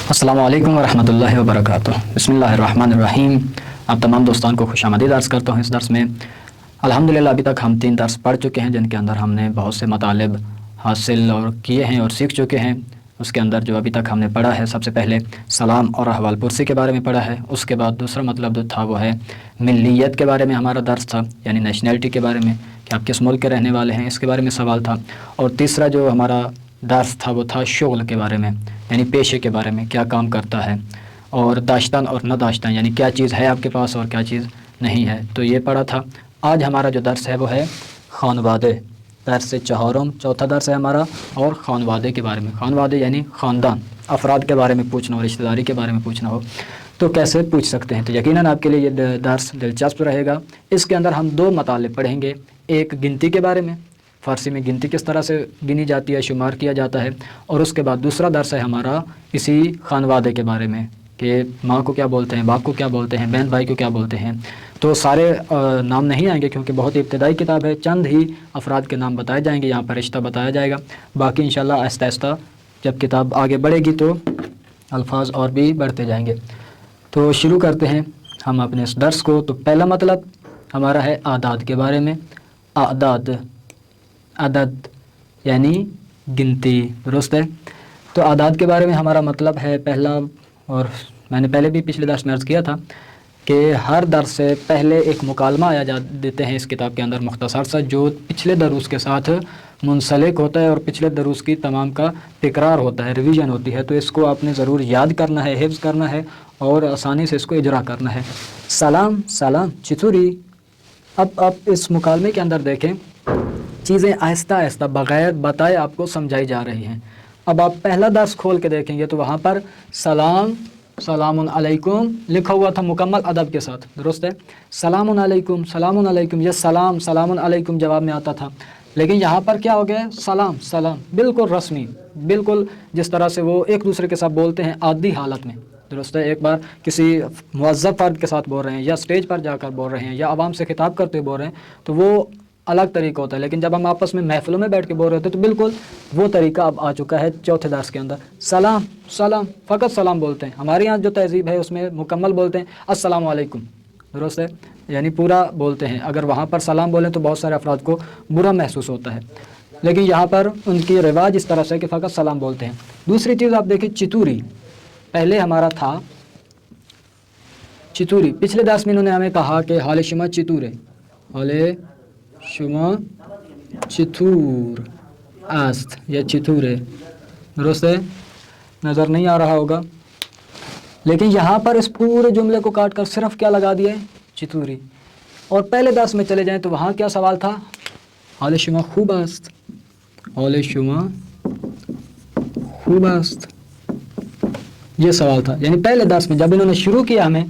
السلام علیکم ورحمۃ اللہ وبرکاتہ۔ بسم اللہ الرحمن الرحیم۔ آپ تمام دوستان کو خوش آمدید عرض کرتا ہوں اس درس میں۔ الحمدللہ ابھی تک ہم 3 درس پڑھ چکے ہیں، جن کے اندر ہم نے بہت سے مطالب حاصل اور کیے ہیں اور سیکھ چکے ہیں۔ اس کے اندر جو ابھی تک ہم نے پڑھا ہے، سب سے پہلے سلام اور احوال پرسی کے بارے میں پڑھا ہے۔ اس کے بعد دوسرا مطلب جو تھا وہ ہے ملیت کے بارے میں ہمارا درس تھا، یعنی نیشنلٹی کے بارے میں کہ آپ کس ملک کے رہنے والے ہیں، اس کے بارے میں سوال تھا۔ اور تیسرا جو ہمارا درس تھا وہ تھا شغل کے بارے میں، یعنی پیشے کے بارے میں، کیا کام کرتا ہے، اور داشتن اور نہ داشتن یعنی کیا چیز ہے آپ کے پاس اور کیا چیز نہیں ہے، تو یہ پڑھا تھا۔ آج ہمارا جو درس ہے وہ ہے خانوادے، درس چہارم، چوتھا درس ہے ہمارا، اور خانوادے کے بارے میں۔ خانوادے یعنی خاندان، افراد کے بارے میں پوچھنا ہو، رشتہ داری کے بارے میں پوچھنا ہو تو کیسے پوچھ سکتے ہیں۔ تو یقیناً آپ کے لیے یہ درس دلچسپ رہے گا۔ اس کے اندر ہم 2 مطالب پڑھیں گے، ایک گنتی کے بارے میں، فارسی میں گنتی کس طرح سے گنی جاتی ہے، شمار کیا جاتا ہے، اور اس کے بعد دوسرا درس ہے ہمارا اسی خانوادے کے بارے میں کہ ماں کو کیا بولتے ہیں، باپ کو کیا بولتے ہیں، بہن بھائی کو کیا بولتے ہیں۔ تو سارے نام نہیں آئیں گے کیونکہ بہت ابتدائی کتاب ہے، چند ہی افراد کے نام بتائے جائیں گے، یہاں پر رشتہ بتایا جائے گا۔ باقی انشاءاللہ آہستہ آہستہ جب کتاب آگے بڑھے گی تو الفاظ اور بھی بڑھتے جائیں گے۔ تو شروع کرتے ہیں ہم اپنے اس درس کو۔ تو پہلا مطلب ہمارا ہے اعداد کے بارے میں۔ اعداد، عدد یعنی گنتی، درست ہے۔ تو اعداد کے بارے میں ہمارا مطلب ہے پہلا، اور میں نے پہلے بھی پچھلے درس میں عرض کیا تھا کہ ہر درس سے پہلے ایک مکالمہ آیا دیتے ہیں اس کتاب کے اندر، مختصر سا، جو پچھلے دروس کے ساتھ منسلک ہوتا ہے اور پچھلے دروس کی تمام کا تکرار ہوتا ہے، ریویژن ہوتی ہے۔ تو اس کو آپ نے ضرور یاد کرنا ہے، حفظ کرنا ہے اور آسانی سے اس کو اجرا کرنا ہے۔ سلام، سلام چطوری۔ اب آپ اس مکالمے کے اندر دیکھیں، چیزیں آہستہ آہستہ بغیر بتائے آپ کو سمجھائی جا رہی ہیں۔ اب آپ پہلا درس کھول کے دیکھیں گے تو وہاں پر سلام، سلام علیکم لکھا ہوا تھا مکمل ادب کے ساتھ، درست ہے۔ سلام علیکم، سلام علیکم، یہ سلام، سلام علیکم جواب میں آتا تھا، لیکن یہاں پر کیا ہو گیا، سلام، سلام، بالکل رسمی، بالکل جس طرح سے وہ ایک دوسرے کے ساتھ بولتے ہیں عادی حالت میں، درست ہے۔ ایک بار کسی معذب فرد کے ساتھ بول رہے ہیں یا اسٹیج پر جا کر بول رہے ہیں یا عوام سے خطاب کرتے ہوئے بول رہے ہیں تو وہ الگ طریقہ ہوتا ہے، لیکن جب ہم آپس میں محفلوں میں بیٹھ کے بول رہے ہوتے ہیں تو بالکل وہ طریقہ اب آ چکا ہے چوتھے درس کے اندر۔ سلام، سلام، فقط سلام بولتے ہیں۔ ہمارے یہاں جو تہذیب ہے اس میں مکمل بولتے ہیں السلام علیکم، درست ہے، یعنی پورا بولتے ہیں۔ اگر وہاں پر سلام بولیں تو بہت سارے افراد کو برا محسوس ہوتا ہے، لیکن یہاں پر ان کی رواج اس طرح سے کہ فقط سلام بولتے ہیں۔ دوسری چیز آپ دیکھیں چتوری، پہلے ہمارا تھا چتوری، پچھلے درس میں انہوں نے ہمیں کہا کہ حال شما چتورے، حال شما چتور است یا چتورے، درست ہے، نظر نہیں آ رہا ہوگا، لیکن یہاں پر اس پورے جملے کو کاٹ کر صرف کیا لگا دیا ہے، چتوری۔ اور پہلے درس میں چلے جائیں تو وہاں کیا سوال تھا، حال شما خوب است، حال شما خوب است، یہ سوال تھا۔ یعنی پہلے درس میں جب انہوں نے شروع کیا ہمیں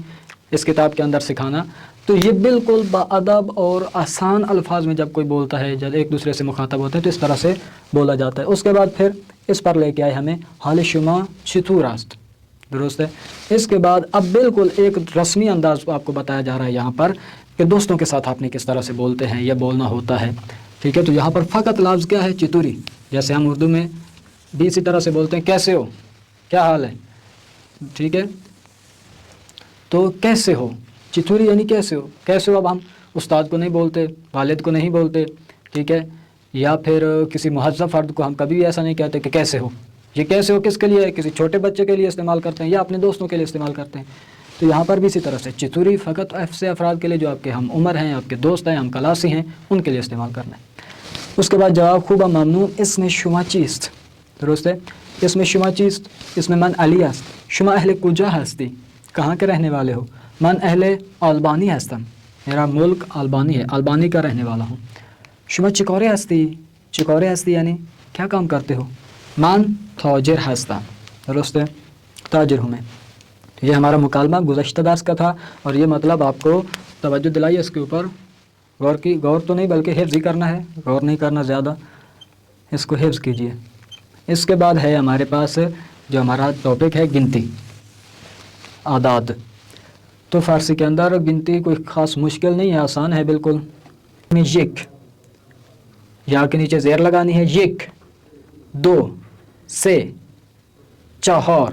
اس کتاب کے اندر سکھانا تو یہ بالکل باادب اور آسان الفاظ میں جب کوئی بولتا ہے، جب ایک دوسرے سے مخاطب ہوتے ہیں تو اس طرح سے بولا جاتا ہے۔ اس کے بعد پھر اس پر لے کے آئے ہمیں حال شما چطور است، درست ہے۔ اس کے بعد اب بالکل ایک رسمی انداز آپ کو بتایا جا رہا ہے یہاں پر کہ دوستوں کے ساتھ آپ نے کس طرح سے بولتے ہیں یا بولنا ہوتا ہے، ٹھیک ہے۔ تو یہاں پر فقط لفظ کیا ہے، چتوری، جیسے ہم اردو میں بھی اسی طرح سے بولتے ہیں کیسے ہو، کیا حال ہے، ٹھیک ہے۔ تو کیسے ہو، چتوری یعنی کیسے ہو۔ کیسے ہو اب ہم استاد کو نہیں بولتے، والد کو نہیں بولتے، ٹھیک ہے، یا پھر کسی مہذب فرد کو ہم کبھی ایسا نہیں کہتے کہ کیسے ہو۔ یہ کیسے ہو کس کے لیے ہے، کسی چھوٹے بچے کے لیے استعمال کرتے ہیں یا اپنے دوستوں کے لیے استعمال کرتے ہیں۔ تو یہاں پر بھی اسی طرح سے چتوری فقط ایسے افراد کے لیے جو آپ کے ہم عمر ہیں، آپ کے دوست ہیں، ہم کلاسی ہیں، ان کے لیے استعمال کرنا ہے۔ اس کے بعد جواب خوبہ ممنون، اس میں شما چیست، درست ہے، اس میں شما چیست، اس میں من علی است، شما اہل کجا ہستی، کہاں کے رہنے والے ہو، من اہل آلبانی ہستم، میرا ملک آلبانی ہے، آلبانی کا رہنے والا ہوں۔ شما چکورے ہستی، چکورے ہستی یعنی کیا کام کرتے ہو، من تاجر ہستم، درست ہے، تاجر ہوں میں۔ یہ ہمارا مکالمہ گزشتہ درس کا تھا اور یہ مطلب آپ کو توجہ دلائیے اس کے اوپر، غور تو نہیں بلکہ حفظ ہی کرنا ہے، غور نہیں کرنا زیادہ، اس کو حفظ کیجئے۔ اس کے بعد ہے ہمارے پاس جو ہمارا ٹاپک ہے گنتی، اعداد۔ تو فارسی کے اندر گنتی کوئی خاص مشکل نہیں ہے، آسان ہے بالکل۔ یک، یا کے نیچے زیر لگانی ہے، یک، دو، سے، چہار،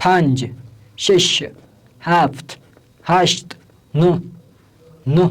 5, 6, 7, 8, 9,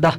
10,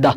10।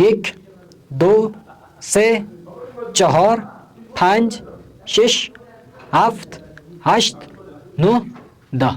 1, 2, 3, 4, 5, 6, 7, 8, 9, 10।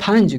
5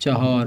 4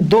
2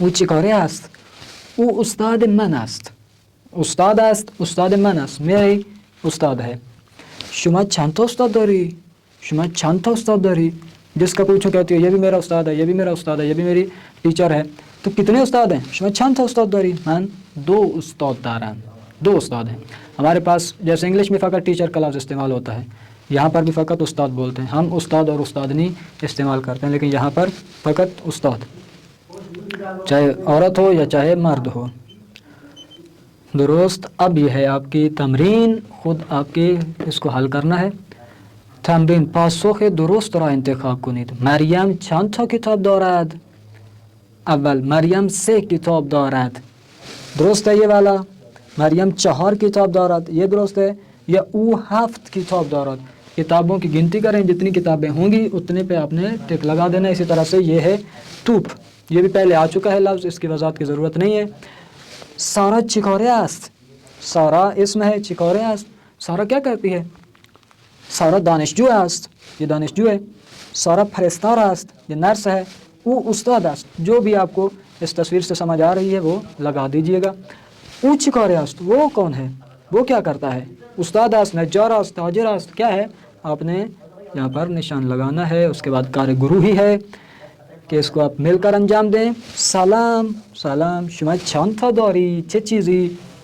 او چیکاره است؟ او استاد من است. استاد است، استاد من است، میری استاد ہے. شما چند تا استاد داری؟ شما چند تا استاد داری؟ جس کا پوچھو کہتی ہو یہ بھی میرا استاد ہے، یہ بھی میرا استاد ہے، یہ بھی میری ٹیچر ہے. تو کتنے استاد ہیں؟ شما چند تا استاد داری؟ من 2 استاد دارم. 2 استاد ہیں ہمارے پاس. جیسے انگلش میں فقط ٹیچر کا لفظ استعمال ہوتا ہے، یہاں پر بھی فقط استاد بولتے ہیں. ہم استاد اور استادنی استعمال کرتے ہیں، لیکن یہاں پر فقط استاد، چاہے عورت ہو یا چاہے مرد ہو. درست. اب یہ ہے آپ کی تمرین، خود آپ کی اس کو حل کرنا ہے. تمرین پاسخ درست را انتخاب کنید. مریم چند تا کتاب دارد؟ اول مریم 3 کتاب دارد. درست ہے یہ والا. مریم 4 کتاب دارد، یہ درست ہے. یا او 7 کتاب دارد. کتابوں کی گنتی کریں، جتنی کتابیں ہوں گی اتنے پہ آپ نے ٹک لگا دینا. اسی طرح سے یہ ہے توپ، یہ بھی پہلے آ چکا ہے لفظ، اس کی وضاحت کی ضرورت نہیں ہے. سارا چیکاره است. سارا اسم ہے، چیکاره است. سارا کیا کرتی ہے؟ سارا دانشجو است، یہ دانشجو ہے. سارا پرستار است، یہ نرس ہے. او استاد است. جو بھی آپ کو اس تصویر سے سمجھ آ رہی ہے وہ لگا دیجئے گا. او چیکاره است، وہ کون ہے؟ وہ کیا کرتا ہے؟ استاد است، نجار است، تاجر است. کیا ہے؟ آپ نے یہاں پر نشان لگانا ہے. اس کے بعد کار گروہی ہے کہ اس کو آپ مل کر انجام دیں. سلام. سلام. شما چند تا داری؟ چه چیزی؟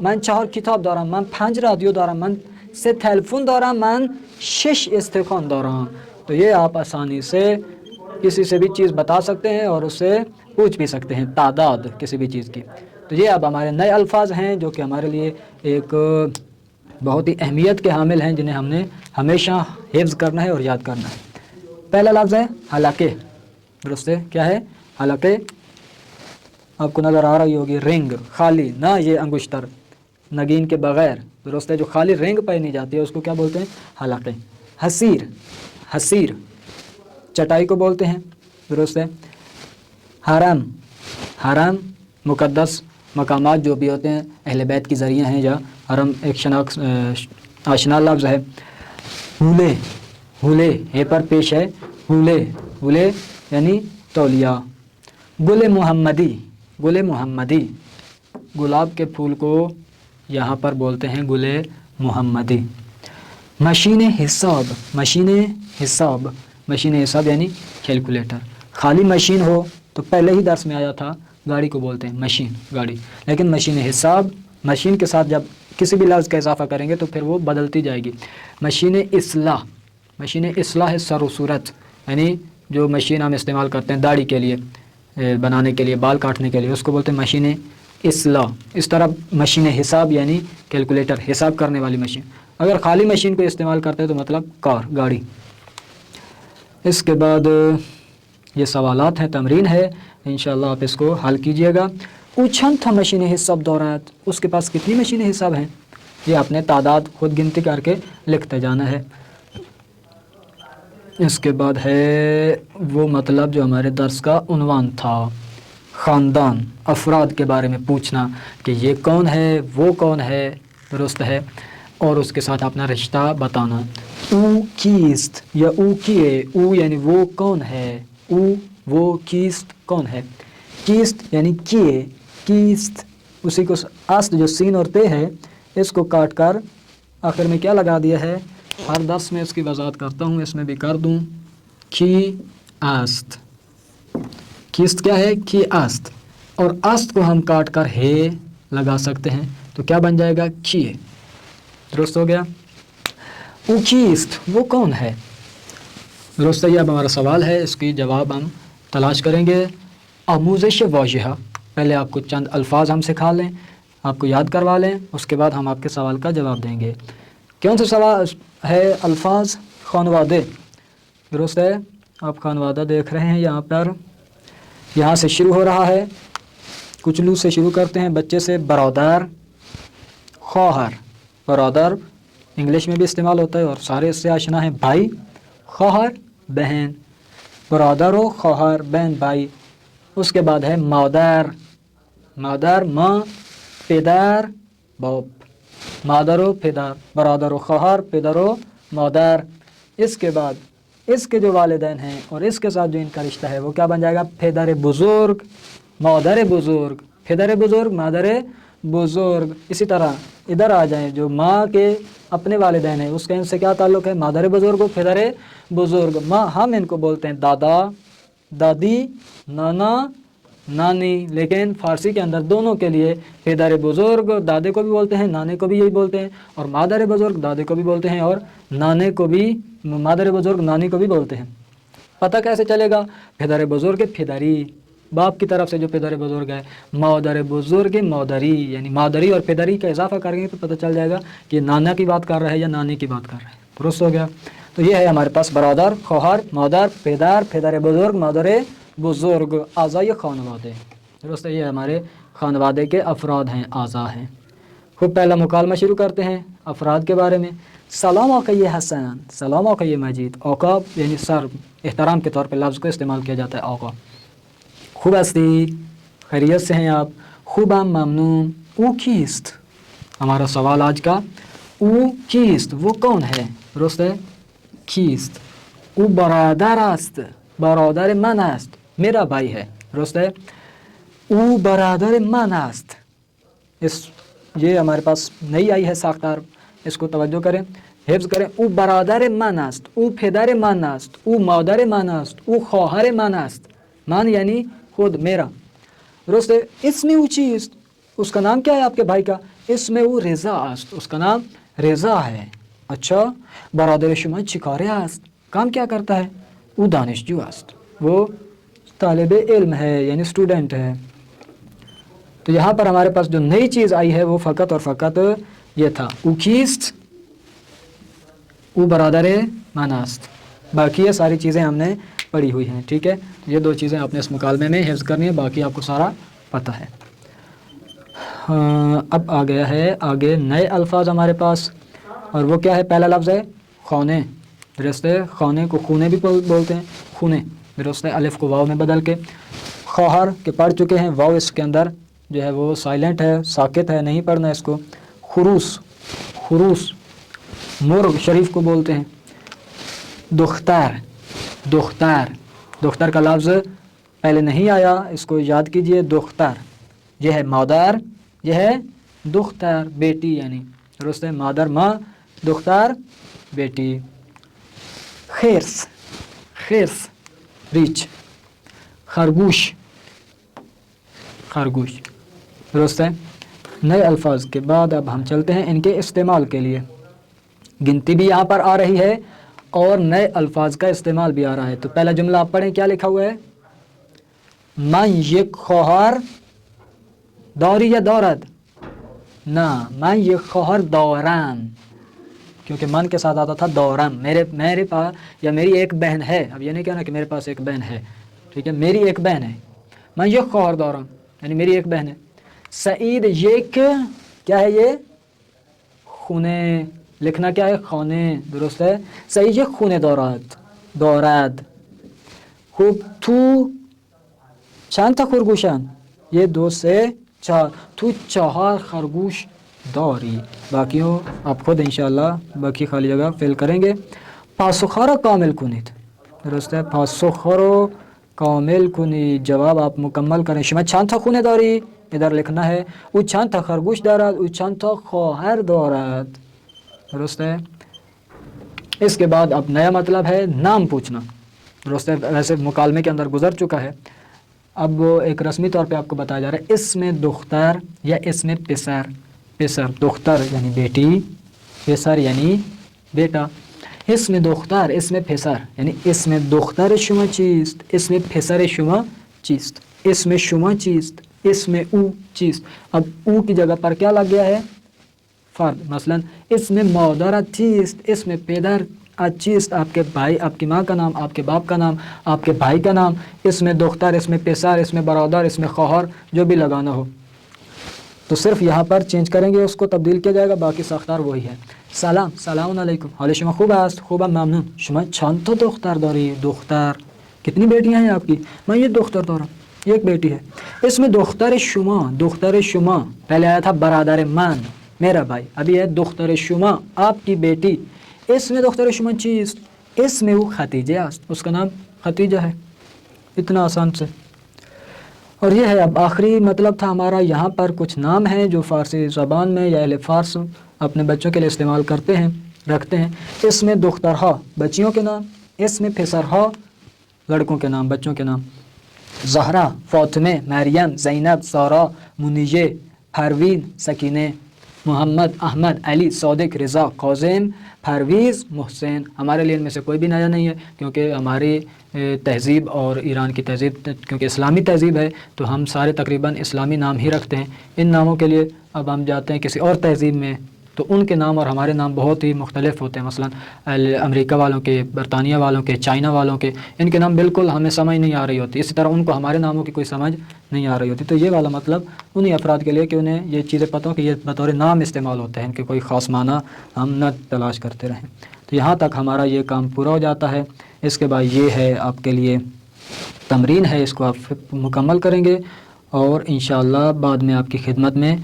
من 4 کتاب دارم، من 5 رادیو دارم، من 3 تلفن دارم، من 6 استکان دارم۔ تو یہ آپ آسانی سے کسی سے بھی چیز بتا سکتے ہیں اور اس سے پوچھ بھی سکتے ہیں تعداد کسی بھی چیز کی۔ تو یہ اب ہمارے نئے الفاظ ہیں جو کہ ہمارے لیے ایک بہت ہی اہمیت کے حامل ہیں، جنہیں ہم نے ہمیشہ حفظ کرنا ہے اور یاد کرنا ہے۔ پہلا لفظ ہے حلقے، درست ہے؟ کیا ہے؟ حلقے۔ آپ کو نظر آ رہی ہوگی رنگ، خالی نہ یہ انگشتر نگین کے بغیر، درست ہے؟ جو خالی رنگ پہنی جاتی ہے اس کو کیا بولتے ہیں؟ حلقے۔ حسیر، حسیر چٹائی کو بولتے ہیں، درست ہے؟ حرم، حرم مقدس مقامات جو بھی ہوتے ہیں اہل بیت کی ذریعہ ہیں، یا حرم ایک آشنا لفظ ہے۔ حولے، حولے ہے پر پیش ہے، حولے، حولے یعنی تولیہ۔ گل محمدی، گل محمدی، گلاب کے پھول کو یہاں پر بولتے ہیں گل محمدی۔ مشین حساب، مشین حساب، مشین حساب یعنی کیلکولیٹر۔ خالی مشین ہو تو پہلے ہی درس میں آیا تھا گاڑی کو بولتے ہیں مشین، گاڑی، لیکن مشین حساب، مشین کے ساتھ جب کسی بھی لفظ کا اضافہ کریں گے تو پھر وہ بدلتی جائے گی۔ مشین اصلاح، مشین اصلاح سر و صورت، یعنی جو مشین ہم استعمال کرتے ہیں داڑھی کے لیے بنانے کے لیے، بال کاٹنے کے لیے، اس کو بولتے ہیں مشین اصلاح۔ اس طرح مشین حساب یعنی کیلکولیٹر، حساب کرنے والی مشین۔ اگر خالی مشین کو استعمال کرتے ہیں تو مطلب کار، گاڑی۔ اس کے بعد یہ سوالات ہیں، تمرین ہے، انشاءاللہ آپ اس کو حل کیجئے گا۔ اوچھن تھا مشین حساب دورات، اس کے پاس کتنی مشین حساب ہیں؟ یہ اپنے تعداد خود گنتی کر کے لکھتے جانا ہے۔ اس کے بعد ہے وہ مطلب جو ہمارے درس کا عنوان تھا، خاندان، افراد کے بارے میں پوچھنا کہ یہ کون ہے، وہ کون ہے، درست ہے، اور اس کے ساتھ اپنا رشتہ بتانا۔ او کیست یا او کیے، او یعنی وہ کون ہے، او وہ، کیست کون ہے، کیست یعنی کیے، کیست اسی کو است جو سین اور تے ہے اس کو کاٹ کر آخر میں کیا لگا دیا ہے؟ ہر درس میں اس کی وضاحت کرتا ہوں، اس میں بھی کر دوں، کی آست۔ کیست کیا ہے؟ کی آست، اور آست کو ہم کاٹ کر ہے لگا سکتے ہیں تو کیا بن جائے گا؟ کیے، درست ہو گیا۔ او کیست، وہ کون ہے، درست ہے؟ یہ اب ہمارا سوال ہے، اس کی جواب ہم تلاش کریں گے۔ آموزش واضحہ، پہلے آپ کو چند الفاظ ہم سکھا لیں، آپ کو یاد کروا لیں، اس کے بعد ہم آپ کے سوال کا جواب دیں گے۔ کون سا سوال ہے؟ الفاظ خانوادے، درست ہے؟ آپ خانوادہ دیکھ رہے ہیں یہاں پر، یہاں سے شروع ہو رہا ہے، کچلو سے شروع کرتے ہیں، بچے سے۔ برادر، خواہر، برادر انگلش میں بھی استعمال ہوتا ہے اور سارے اس سے آشنا ہیں۔ بھائی، خواہر، بہن، برادر و خواہر، بہن بھائی۔ اس کے بعد ہے مادر، مادر ماں، پدر باپ، مادر و پدر، برادر و خواہر، پدر و مادر۔ اس کے بعد اس کے جو والدین ہیں اور اس کے ساتھ جو ان کا رشتہ ہے وہ کیا بن جائے گا؟ پدر بزرگ، مادر بزرگ، پدر بزرگ، مادر بزرگ۔ اسی طرح ادھر آ جائیں، جو ماں کے اپنے والدین ہیں اس کا ان سے کیا تعلق ہے؟ مادر بزرگ و پدر بزرگ۔ ماں ہم ان کو بولتے ہیں دادا، دادی، نانا، نانی، لیکن فارسی کے اندر دونوں کے لیے پدر بزرگ دادے کو بھی بولتے ہیں، نانے کو بھی یہی بولتے ہیں، اور مادر بزرگ دادے کو بھی بولتے ہیں، اور نانے کو بھی، مادر بزرگ نانی کو بھی بولتے ہیں۔ پتہ کیسے چلے گا؟ پدر بزرگ پدری، باپ کی طرف سے جو پدر بزرگ ہے، مادر بزرگ مادری، یعنی مادری اور پدری کا اضافہ کریں گے تو پتہ چل جائے گا کہ نانا کی بات کر رہا ہے یا نانی کی بات کر رہا ہے، درست ہو گیا؟ تو یہ ہے ہمارے پاس برادر، خواہر، مادر، پدر، پدر بزرگ، مادر بزرگ، اعضائے خانوادے، درست ہے؟ یہ ہمارے خانوادے کے افراد ہیں، اعضاء ہیں۔ خود پہلا مکالمہ شروع کرتے ہیں افراد کے بارے میں۔ سلام آقای حسن، سلام آقای مجید۔ آقا یعنی سر، احترام کے طور پہ لفظ کو استعمال کیا جاتا ہے آقا۔ خوب ہستی، خیریت سے ہیں آپ؟ خوبم، ممنون۔ او کیست. ہمارا سوال آج کا او کیست، وہ کون ہے؟ درست ہے، کیست. او برادر است، برادر من است، میرا بھائی ہے. درست ہے، او برادر من است. یہ ہمارے پاس نئی آئی ہے ساختار، اس کو توجہ کریں، حفظ کریں. او برادر من است، او پدر من است، او مادر من است، او خواهر من است. من یعنی خود، میرا. درست ہے. اسم او چیست، اس کا نام کیا ہے آپ کے بھائی کا؟ اسم او رضا است، اس کا نام رضا ہے. اچھا، برادر شما چیکاره است، کام کیا کرتا ہے؟ او دانشجو است، وہ طالب علم ہے یعنی اسٹوڈنٹ ہے. تو یہاں پر ہمارے پاس جو نئی چیز آئی ہے وہ فقط اور فقط یہ تھا، او کیست، او برادر من است. باقی یہ ساری چیزیں ہم نے پڑھی ہوئی ہیں. ٹھیک ہے، یہ دو چیزیں آپ نے اس مکالمے میں حفظ کرنی ہے، باقی آپ کو سارا پتہ ہے. اب آ گیا ہے آگے نئے الفاظ ہمارے پاس، اور وہ کیا ہے؟ پہلا لفظ ہے خونے. درست ہے، خونے کو خونے بھی بولتے ہیں، خونے. درست ہے، الف کو واو میں بدل کے. خواہر کے پڑھ چکے ہیں، واو اس کے اندر جو ہے وہ سائلنٹ ہے، ساکت ہے، نہیں پڑھنا اس کو. خروس، خروس مرغ شریف کو بولتے ہیں. دختر، دختر، دختر کا لفظ پہلے نہیں آیا، اس کو یاد کیجئے. دختر یہ ہے مادر، یہ ہے دختر بیٹی یعنی. درست ہے، مادر ماں، دختر بیٹی. خرس، خرس ریچھ. خرگوش، خرگوش. درست ہے. نئے الفاظ کے بعد اب ہم چلتے ہیں ان کے استعمال کے لیے. گنتی بھی یہاں پر آ رہی ہے اور نئے الفاظ کا استعمال بھی آ رہا ہے. تو پہلا جملہ آپ پڑھیں، کیا لکھا ہوا ہے؟ من یک خواهر داری یا دارد؟ نہ، من یک خواهر دارم، کیونکہ من کے ساتھ آتا تھا دارم. میرے پاس یا میری ایک بہن ہے. اب یہ نہیں کہنا کہ میرے پاس ایک بہن ہے، ٹھیک ہے، میری ایک بہن ہے. من یک خواهر دارم یعنی میری ایک بہن ہے. سعید یک، کیا ہے یہ؟ خونے. لکھنا کیا ہے؟ خونے. درست ہے، سعید یک خونے دارد، دارد. خوب. تو چند تا خرگوشن؟ یہ 2 سے 4. تو 4 خرگوش داری. باقیوں آپ خود انشاءاللہ باقی خالی جگہ فل کریں گے. پاسخها را کامل کنید. درست ہے، پاسخها رو کامل کنید، جواب آپ مکمل کریں. شما چند تا خونه داری؟ ادھر لکھنا ہے او چند تا خرگوش دارد، او چند تا خواهر دارد. درست ہے. اس کے بعد اب نیا مطلب ہے نام پوچھنا. درست ہے، ویسے مکالمے کے اندر گزر چکا ہے، اب ایک رسمی طور پہ آپ کو بتایا جا رہا ہے. اسم دختر یا اسم پسر. پسر دختر یعنی بیٹی، پسر یعنی بیٹا. اسم دختر، اسم پسر یعنی اسم دختر شما چیست، اسم پسر شما چیست، اسم شما چیست، اسم او چیست. اب او کی جگہ پر کیا لگ گیا ہے؟ فرد. مثلا اسم مادرت چیست، اسم پدر چیست، آپ کے بھائی، آپ کی ماں کا نام، آپ کے باپ کا نام، آپ کے بھائی کا نام. اسم دختر، اسم پسر، اسم برادر، اسم خواہر، جو بھی لگانا ہو تو صرف یہاں پر چینج کریں گے، اس کو تبدیل کیا جائے گا، باقی ساختار وہی ہے. سلام، سلام علیکم، حال شما خوب است؟ خوبم، ممنون. شما چند تا دختر داری؟ دختر. کتنی بیٹیاں ہیں آپ کی؟ میں یہ دختر دارم، ایک بیٹی ہے. اسم دختر شما، دختر شما پہلے آیا تھا برادر من، میرا بھائی، ابھی ہے دختر شما، آپ کی بیٹی. اسم دختر شما چیست؟ اسم او ختیجه است، اس کا نام ختیجہ ہے. اتنا آسان سے. اور یہ ہے اب آخری مطلب تھا ہمارا. یہاں پر کچھ نام ہیں جو فارسی زبان میں یا اہل فارس اپنے بچوں کے لیے استعمال کرتے ہیں، رکھتے ہیں. اسم دخترها بچیوں کے نام، اسم پسرها لڑکوں کے نام، بچوں کے نام. زہرا، فاطمہ، مریم، زینب، سارا، منیجے، پروین، سکینہ، محمد، احمد، علی، صادق، رضا، قاسم، پرویز، محسن. ہمارے لیے ان میں سے کوئی بھی نیا نہیں ہے، کیونکہ ہماری تہذیب اور ایران کی تہذیب کیونکہ اسلامی تہذیب ہے تو ہم سارے تقریباً اسلامی نام ہی رکھتے ہیں. ان ناموں کے لیے اب ہم جاتے ہیں کسی اور تہذیب میں تو ان کے نام اور ہمارے نام بہت ہی مختلف ہوتے ہیں. مثلا امریکہ والوں کے، برطانیہ والوں کے، چائنا والوں کے، ان کے نام بالکل ہمیں سمجھ نہیں آ رہی ہوتی. اسی طرح ان کو ہمارے ناموں کی کوئی سمجھ نہیں آ رہی ہوتی. تو یہ والا مطلب انہی افراد کے لیے کہ انہیں یہ چیزیں پتہ ہو کہ یہ بطور نام استعمال ہوتے ہیں، ان کے کوئی خاص معنی ہم نہ تلاش کرتے رہیں. تو یہاں تک ہمارا یہ کام پورا ہو جاتا ہے. اس کے بعد یہ ہے آپ کے لیے تمرین ہے، اس کو آپ مکمل کریں گے اور انشاءاللہ بعد میں آپ کی خدمت میں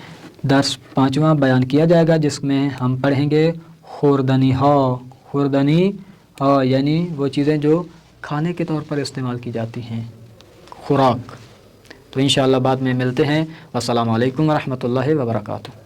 درس 5واں بیان کیا جائے گا، جس میں ہم پڑھیں گے خوردنی ہا یعنی وہ چیزیں جو کھانے کے طور پر استعمال کی جاتی ہیں، خوراک۔ تو انشاءاللہ بعد میں ملتے ہیں۔ السلام علیکم ورحمۃ اللہ وبرکاتہ۔